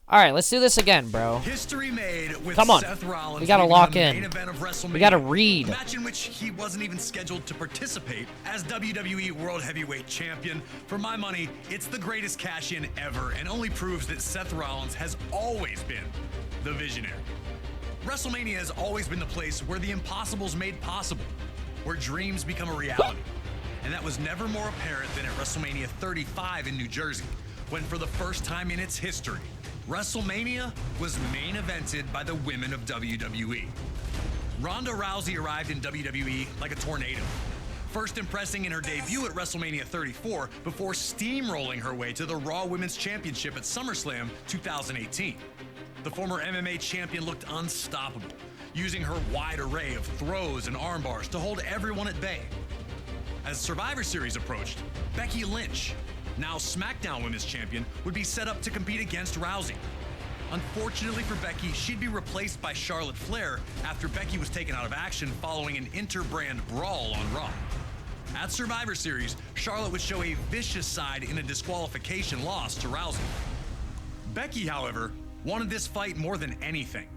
All right, let's do this again, bro. History made with Come on. Seth Rollins. We gotta leaving lock the in. main event of WrestleMania, We gotta read. a match in which he wasn't even scheduled to participate as WWE World Heavyweight Champion. For my money, it's the greatest cash-in ever and only proves that Seth Rollins has always been the visionary. WrestleMania has always been the place where the impossible's made possible, where dreams become a reality. And that was never more apparent than at WrestleMania 35 in New Jersey, when for the first time in its history, WrestleMania was main evented by the women of WWE. Ronda Rousey arrived in WWE like a tornado, first impressing in her debut at WrestleMania 34 before steamrolling her way to the Raw Women's Championship at SummerSlam 2018. The former MMA champion looked unstoppable, using her wide array of throws and arm bars to hold everyone at bay. As Survivor Series approached, Becky Lynch, now SmackDown Women's Champion, would be set up to compete against Rousey. Unfortunately for Becky, she'd be replaced by Charlotte Flair after Becky was taken out of action following an inter-brand brawl on Raw. At Survivor Series, Charlotte would show a vicious side in a disqualification loss to Rousey. Becky, however, wanted this fight more than anything.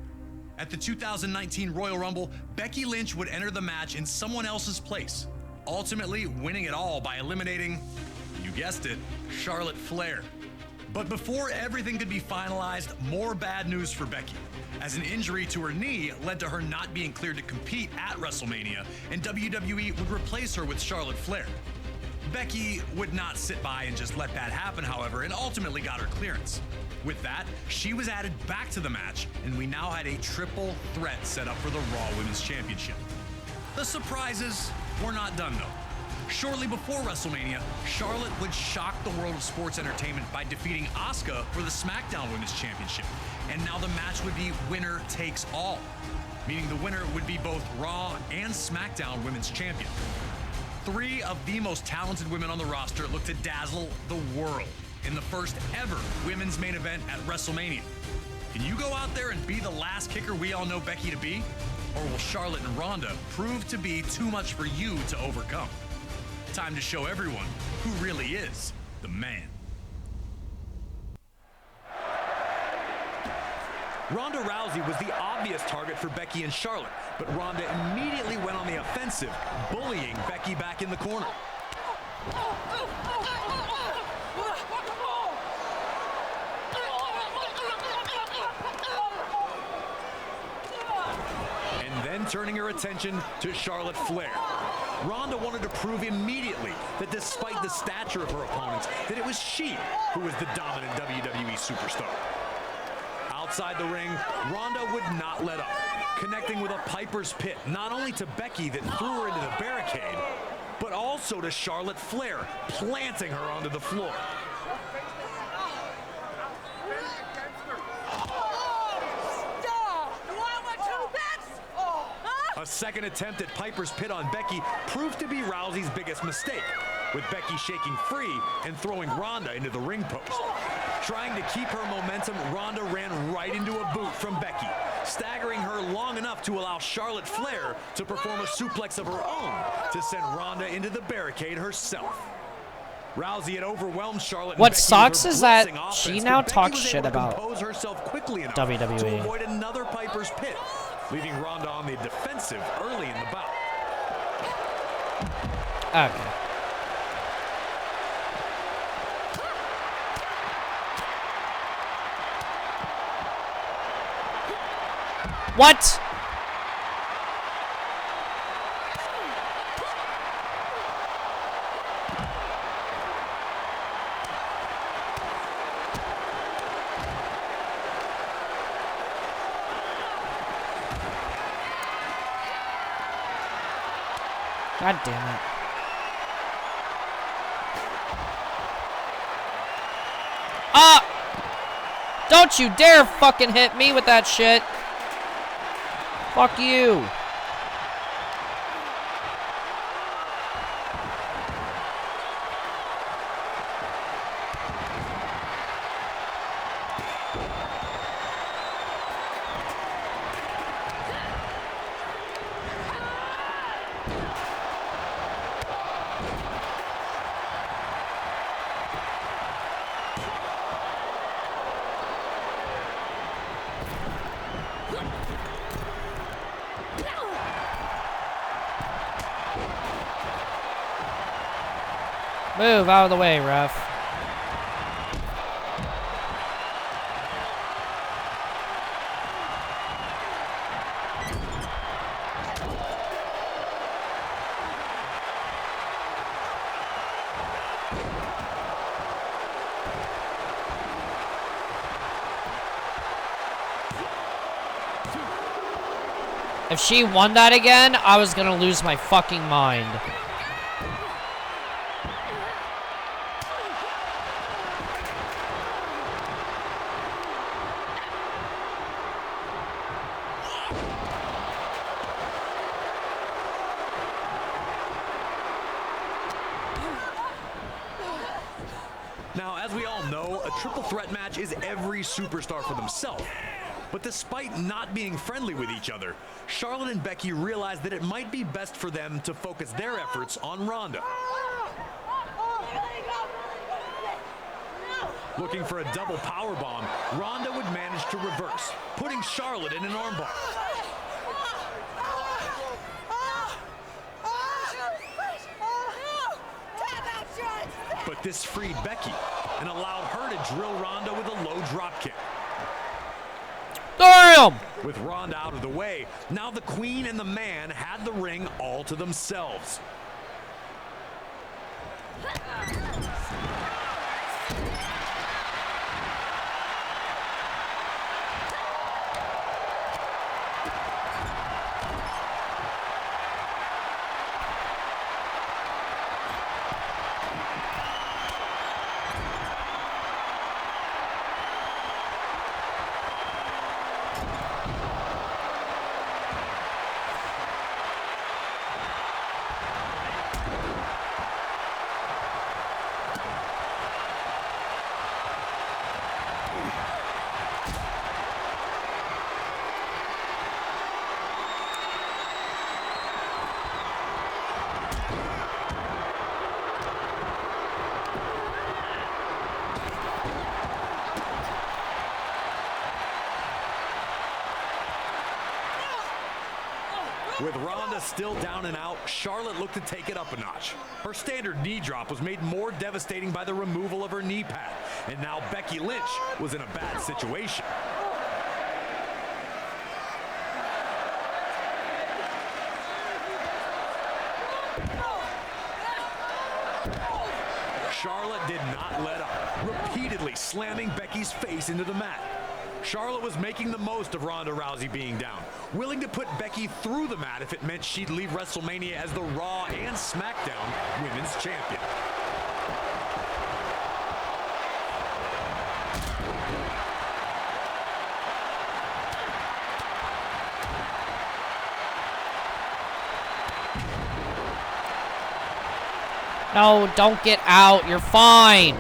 At the 2019 Royal Rumble, Becky Lynch would enter the match in someone else's place, ultimately winning it all by eliminating, you guessed it, Charlotte Flair. But before everything could be finalized, more bad news for Becky, as an injury to her knee led to her not being cleared to compete at WrestleMania, and WWE would replace her with Charlotte Flair. Becky would not sit by and just let that happen, however, and ultimately got her clearance. With that, she was added back to the match, and we now had a triple threat set up for the Raw Women's Championship. The surprises were not done, though. Shortly before WrestleMania, Charlotte would shock the world of sports entertainment by defeating Asuka for the SmackDown Women's Championship. And now the match would be winner takes all, meaning the winner would be both Raw and SmackDown Women's Champion. Three of the most talented women on the roster look to dazzle the world in the first ever women's main event at WrestleMania. Can you go out there and be the last kicker we all know Becky to be? Or will Charlotte and Rhonda prove to be too much for you to overcome? Time to show everyone who really is the man. Ronda Rousey was the obvious target for Becky and Charlotte, but Ronda immediately went on the offensive, bullying Becky back in the corner. And then turning her attention to Charlotte Flair. Ronda wanted to prove immediately that despite the stature of her opponents, that it was she who was the dominant WWE superstar. Outside the ring, Ronda would not let up, connecting with a Piper's Pit, not only to Becky that threw her into the barricade, but also to Charlotte Flair, planting her onto the floor. A second attempt at Piper's Pit on Becky proved to be Rousey's biggest mistake, with Becky shaking free and throwing Ronda into the ring post. Trying to keep her momentum, Ronda ran right into a boot from Becky, staggering her long enough to allow Charlotte Flair to perform a suplex of her own to send Ronda into the barricade herself. Rousey had overwhelmed Charlotte. What sucks is that she now talks shit about WWE WWE. to avoid another Piper's Pit, leaving Ronda on the defensive early in the bout. Okay. What? God damn it. Don't you dare fucking hit me with that shit. Fuck you. Move out of the way, ref. If she won that again, I was gonna lose my fucking mind. Now, as we all know, a triple threat match is every superstar for themselves. But despite not being friendly with each other, Charlotte and Becky realized that it might be best for them to focus their efforts on Rhonda. Looking for a double powerbomb, Rhonda would manage to reverse, putting Charlotte in an armbar. But this freed Becky and allowed her to drill Rhonda with a low drop kick. Damn! With Rhonda out of the way, now the Queen and the Man had the ring all to themselves. With Rhonda still down and out, Charlotte looked to take it up a notch. Her standard knee drop was made more devastating by the removal of her knee pad, and now Becky Lynch was in a bad situation. Charlotte did not let up, repeatedly slamming Becky's face into the mat. Charlotte was making the most of Ronda Rousey being down, willing to put Becky through the mat if it meant she'd leave Wrestlemania as the Raw and SmackDown Women's Champion. No, don't get out. You're fine.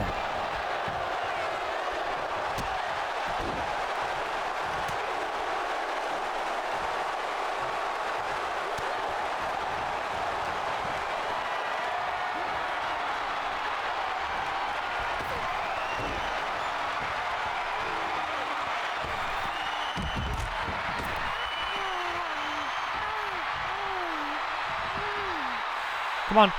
Come on.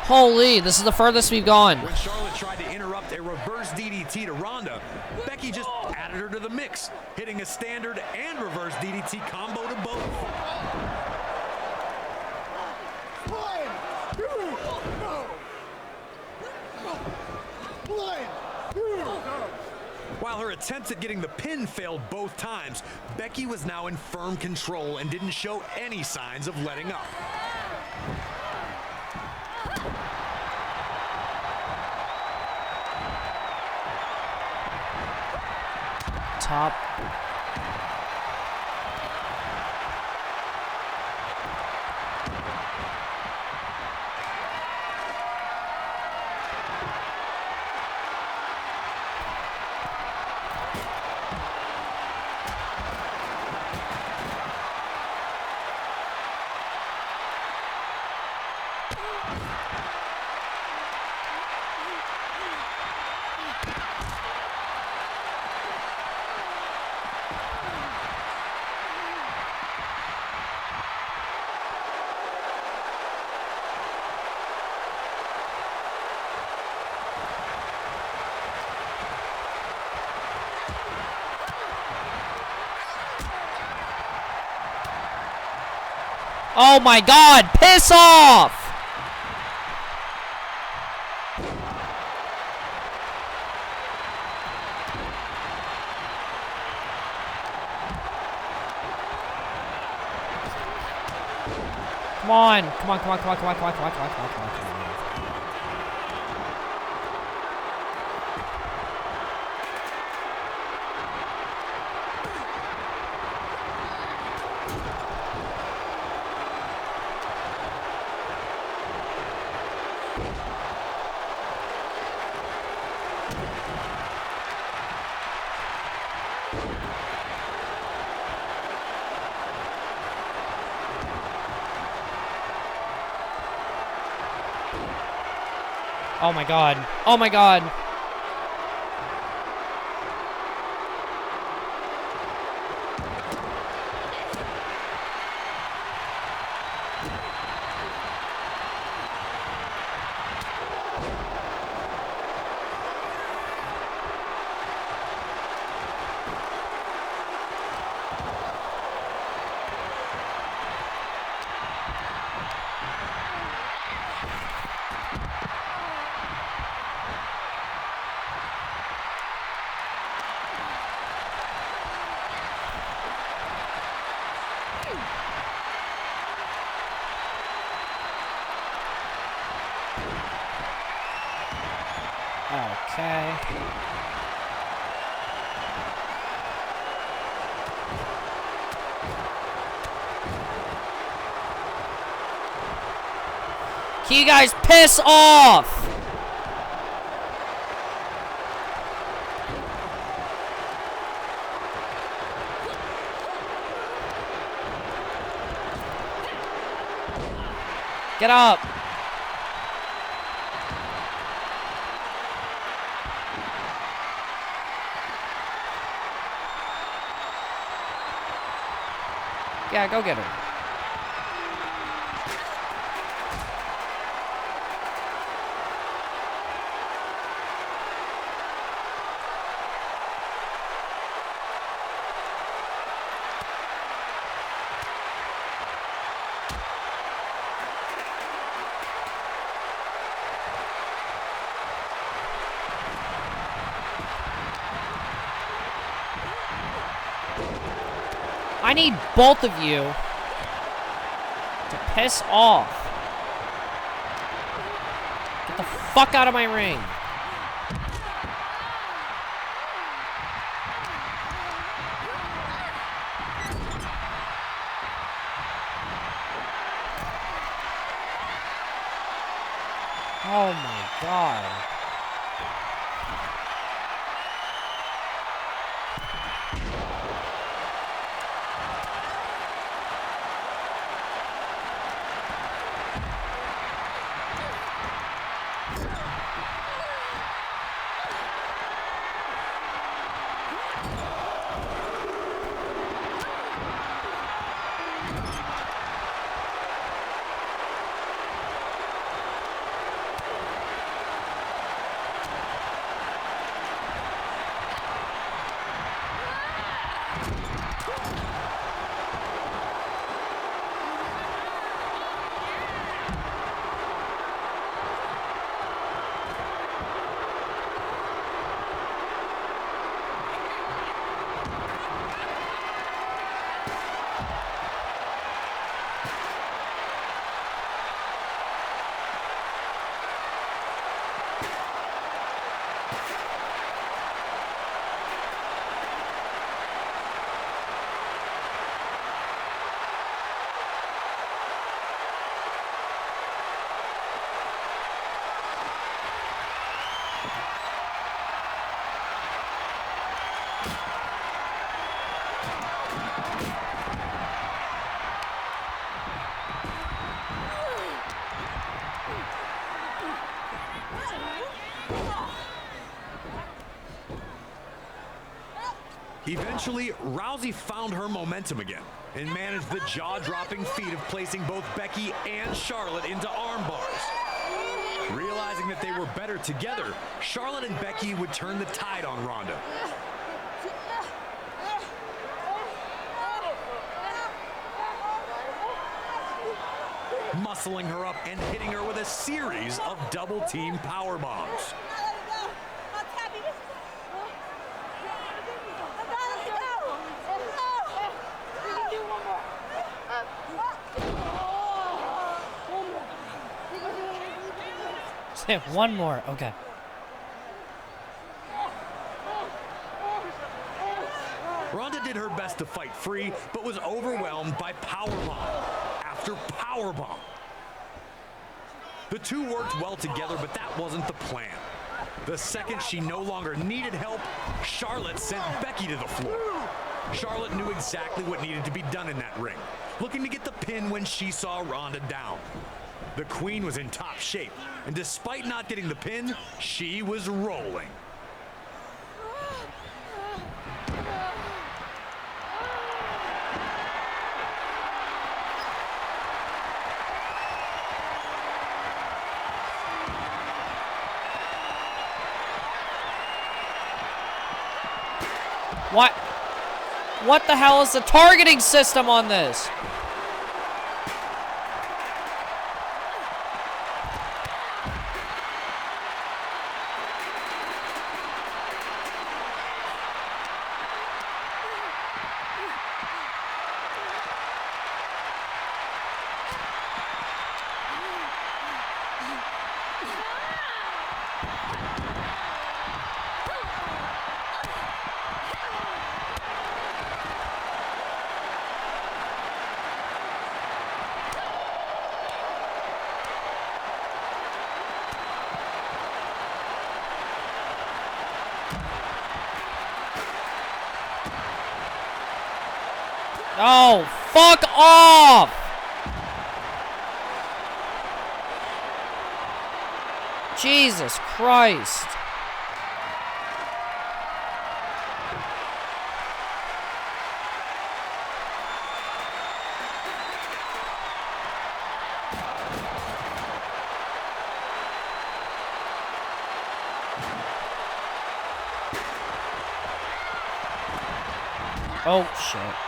Holy, this is the furthest we've gone. When Charlotte tried to interrupt a reverse DDT to Ronda, Becky just added her to the mix, hitting a standard and reverse DDT combo to both. While her attempts at getting the pin failed both times, Becky was now in firm control and didn't show any signs of letting up. Top. Oh my God, piss off! Come on, come on, come on, come on, come on, come on, come on, come on, come on, come on, come on. Oh my God. Oh my God. Okay. Can you guys piss off? Get up. Yeah, go get her. I need both of you to piss off. Get the fuck out of my ring. Oh my God. Eventually, Rousey found her momentum again and managed the jaw-dropping feat of placing both Becky and Charlotte into arm bars. Realizing that they were better together, Charlotte and Becky would turn the tide on Rhonda. Muscling her up and hitting her with a series of double-team power bombs. One more, okay. Rhonda did her best to fight free, but was overwhelmed by powerbomb after powerbomb. The two worked well together, but that wasn't the plan. The second she no longer needed help, Charlotte sent Becky to the floor. Charlotte knew exactly what needed to be done in that ring, looking to get the pin when she saw Rhonda down. The Queen was in top shape, and despite not getting the pin, she was rolling. What? What the hell is the targeting system on this? Oh, fuck off! Jesus Christ. Oh, shit.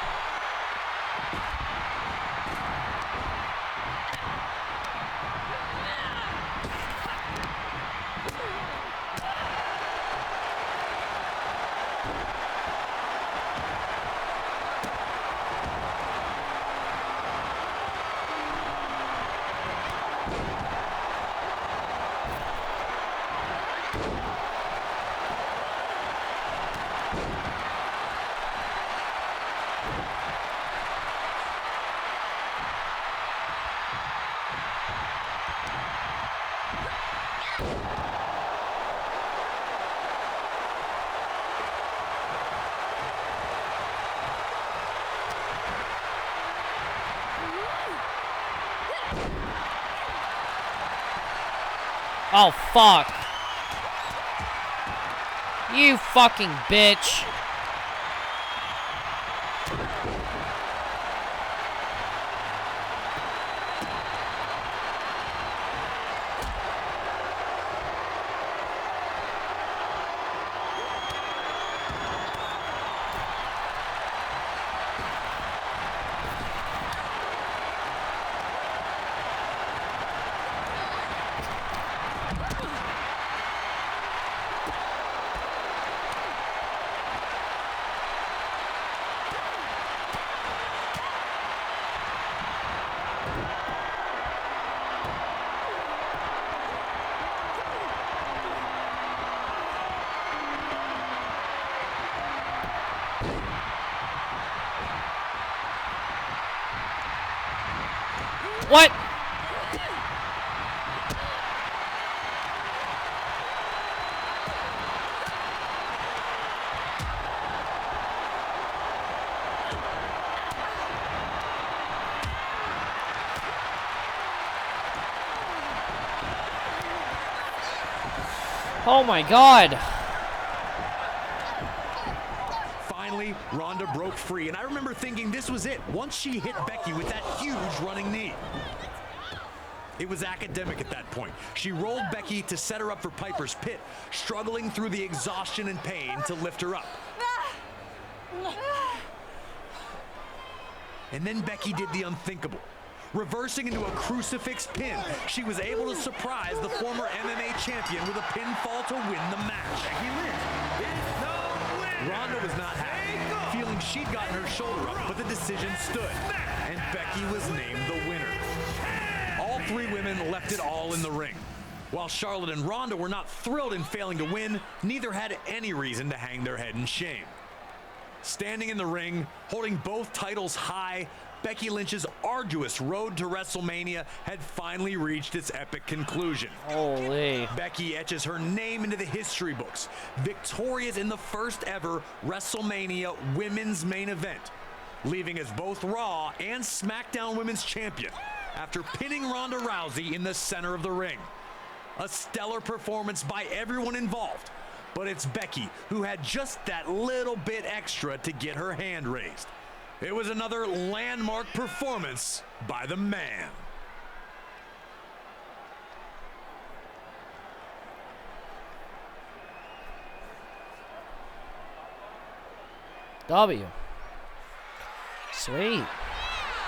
Oh, fuck. You fucking bitch. What? Oh my God. Finally, Rhonda broke free, and I remember thinking this was it once she hit Becky with that huge running knee. It was academic at that point. She rolled Becky to set her up for Piper's Pit, struggling through the exhaustion and pain to lift her up. And then Becky did the unthinkable. Reversing into a crucifix pin, she was able to surprise the former MMA champion with a pinfall to win the match. Becky Lynch is the winner. Ronda was not happy, feeling she'd gotten her shoulder up, but the decision stood, and Becky was named the winner. All three women left it all in the ring. While Charlotte and Ronda were not thrilled in failing to win, neither had any reason to hang their head in shame. Standing in the ring, holding both titles high, Becky Lynch's arduous road to WrestleMania had finally reached its epic conclusion. Holy. Becky etches her name into the history books, victorious in the first ever WrestleMania women's main event, leaving as both Raw and SmackDown Women's Champion after pinning Ronda Rousey in the center of the ring. A stellar performance by everyone involved, but it's Becky who had just that little bit extra to get her hand raised. It was another landmark performance by the man. W. Sweet.